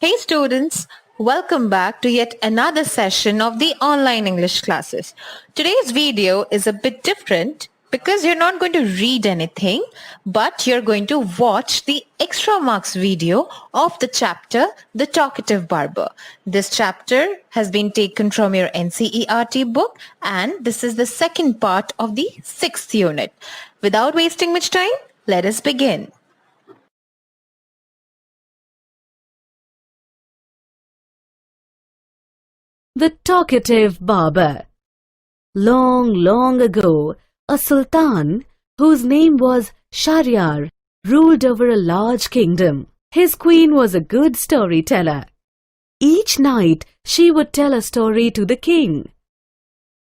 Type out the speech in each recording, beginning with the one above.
Hey students, welcome back to yet another session of the online English classes. Today's video is a bit different because you're not going to read anything, but you're going to watch the extra marks video of the chapter The Talkative Barber. This chapter has been taken from your NCERT book and this is the second part of the 6th unit. Without wasting much time, let us begin. The Talkative Barber. Long, long ago, a sultan, whose name was Shahryar, ruled over a large kingdom. His queen was a good storyteller. Each night, she would tell a story to the king.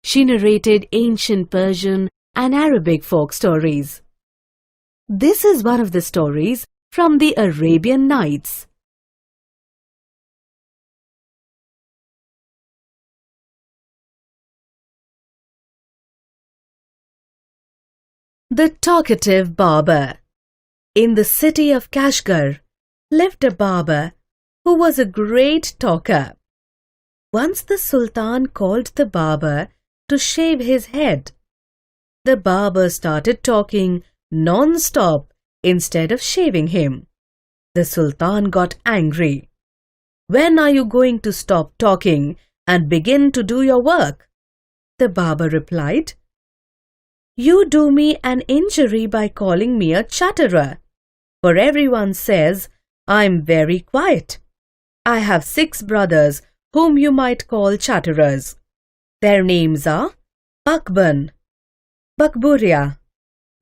She narrated ancient Persian and Arabic folk stories. This is one of the stories from the Arabian Nights. The Talkative Barber. In the city of Kashgar lived a barber who was a great talker. Once the Sultan called the barber to shave his head. The barber started talking non-stop instead of shaving him. The Sultan got angry. "When are you going to stop talking and begin to do your work?" The barber replied, "You do me an injury by calling me a chatterer, for everyone says I'm very quiet. I have 6 brothers whom you might call chatterers. Their names are Bakban, Bakburia,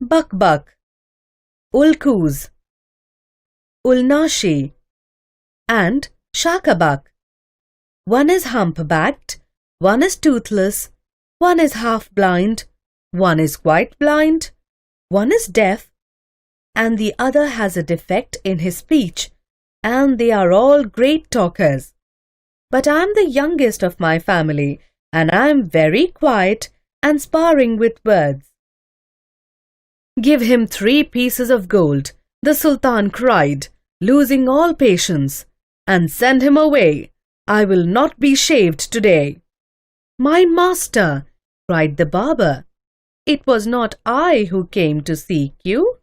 Bakbak, Ulkuz, Ulnashi, and Shakabak. One is humpbacked, one is toothless, one is half-blind, one is quite blind, one is deaf, and the other has a defect in his speech, and they are all great talkers. But I am the youngest of my family, and I am very quiet and sparring with words." "Give him 3 pieces of gold," the Sultan cried, losing all patience, "and send him away. I will not be shaved today." "My master," cried the barber, "it was not I who came to seek you.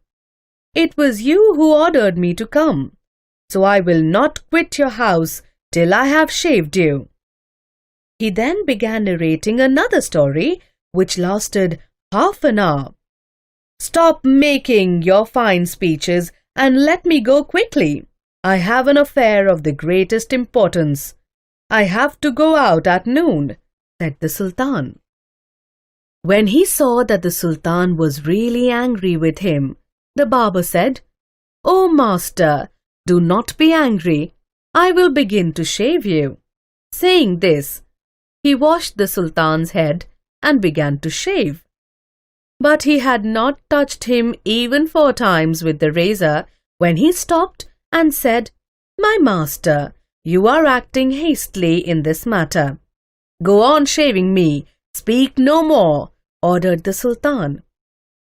It was you who ordered me to come, so I will not quit your house till I have shaved you." He then began narrating another story which lasted half an hour. "Stop making your fine speeches and let me go quickly. I have an affair of the greatest importance. I have to go out at noon," said the Sultan. When he saw that the Sultan was really angry with him, the barber said, "O master, do not be angry. I will begin to shave you." Saying this, he washed the Sultan's head and began to shave. But he had not touched him even 4 times with the razor when he stopped and said, "My master, you are acting hastily in this matter. Go on shaving me. Speak no more," ordered the Sultan.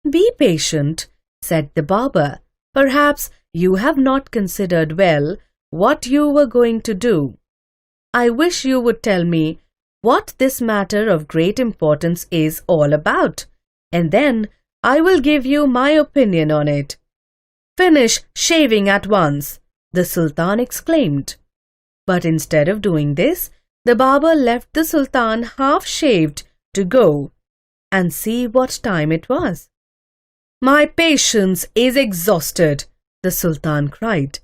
"Be patient," said the barber. "Perhaps you have not considered well what you were going to do. I wish you would tell me what this matter of great importance is all about, and then I will give you my opinion on it." "Finish shaving at once," the Sultan exclaimed. But instead of doing this, the barber left the Sultan half-shaved to go and see what time it was. "My patience is exhausted," the Sultan cried.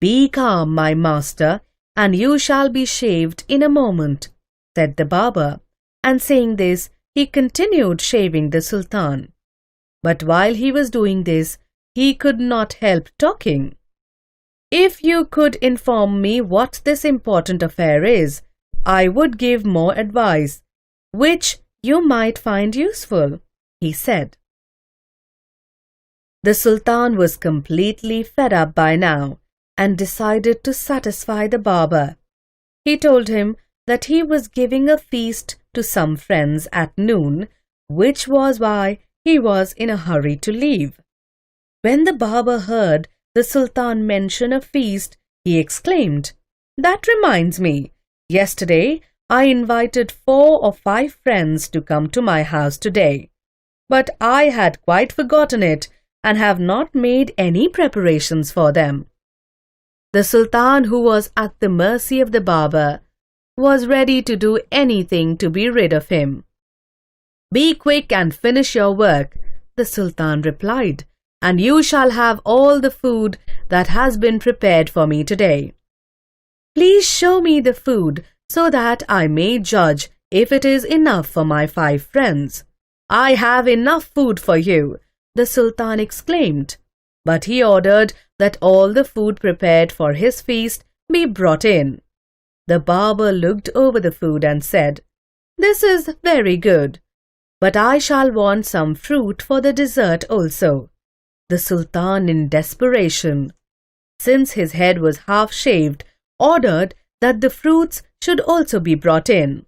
"Be calm, my master, and you shall be shaved in a moment," said the barber, and saying this, he continued shaving the Sultan. But while he was doing this, he could not help talking. "If you could inform me what this important affair is, I would give more advice, which you might find useful," he said. The Sultan was completely fed up by now and decided to satisfy the barber. He told him that he was giving a feast to some friends at noon, which was why he was in a hurry to leave. When the barber heard the Sultan mention a feast, he exclaimed, That reminds me, yesterday I invited 4 or 5 friends to come to my house today. But I had quite forgotten it and have not made any preparations for them. The Sultan, who was at the mercy of the barber, was ready to do anything to be rid of him. "Be quick and finish your work," the Sultan replied, "and you shall have all the food that has been prepared for me today. Please show me the food so that I may judge if it is enough for my 5 friends." "I have enough food for you," the Sultan exclaimed, but he ordered that all the food prepared for his feast be brought in. The barber looked over the food and said, "This is very good, but I shall want some fruit for the dessert also." The Sultan, in desperation, since his head was half shaved, ordered that the fruits should also be brought in.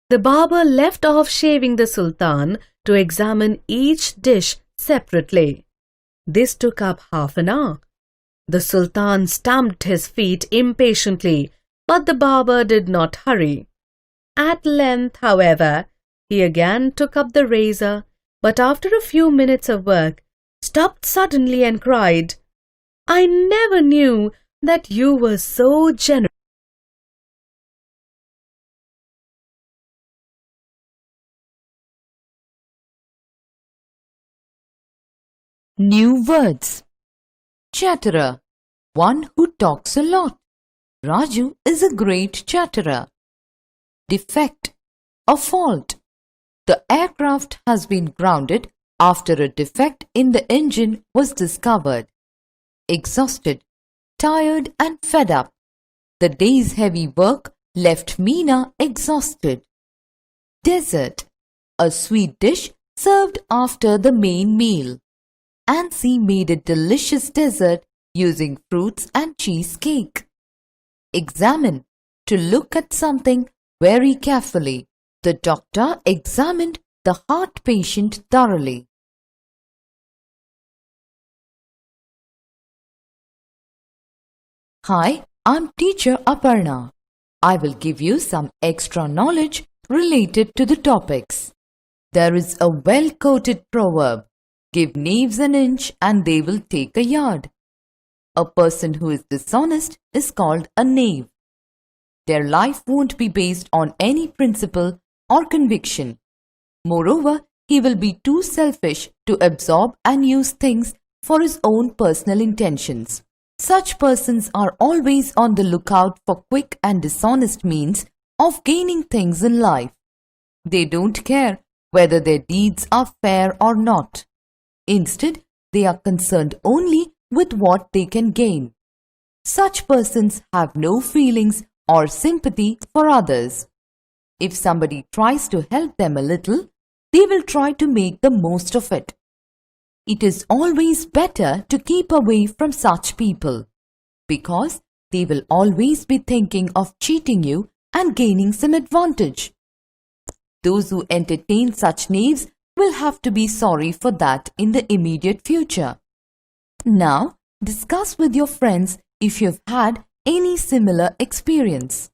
The barber left off shaving the Sultan to examine each dish separately. This took up half an hour. The Sultan stamped his feet impatiently, but the barber did not hurry. At length, however, he again took up the razor, but after a few minutes of work, stopped suddenly and cried, "I never knew that you were so generous." New words. Chatterer, one who talks a lot. Raju is a great chatterer. Defect, a fault. The aircraft has been grounded after a defect in the engine was discovered. Exhausted, tired and fed up. The day's heavy work left Meena exhausted. Dessert, a sweet dish served after the main meal. Ansi made a delicious dessert using fruits and cheesecake. Examine, to look at something very carefully. The doctor examined the heart patient thoroughly. Hi, I'm teacher Aparna. I will give you some extra knowledge related to the topics. There is a well-quoted proverb, "Give knaves an inch and they will take a yard." A person who is dishonest is called a knave. Their life won't be based on any principle or conviction. Moreover, he will be too selfish to absorb and use things for his own personal intentions. Such persons are always on the lookout for quick and dishonest means of gaining things in life. They don't care whether their deeds are fair or not. Instead, they are concerned only with what they can gain. Such persons have no feelings or sympathy for others. If somebody tries to help them a little, they will try to make the most of it. It is always better to keep away from such people, because they will always be thinking of cheating you and gaining some advantage. Those who entertain such knaves will have to be sorry for that in the immediate future. Now, discuss with your friends if you've had any similar experience.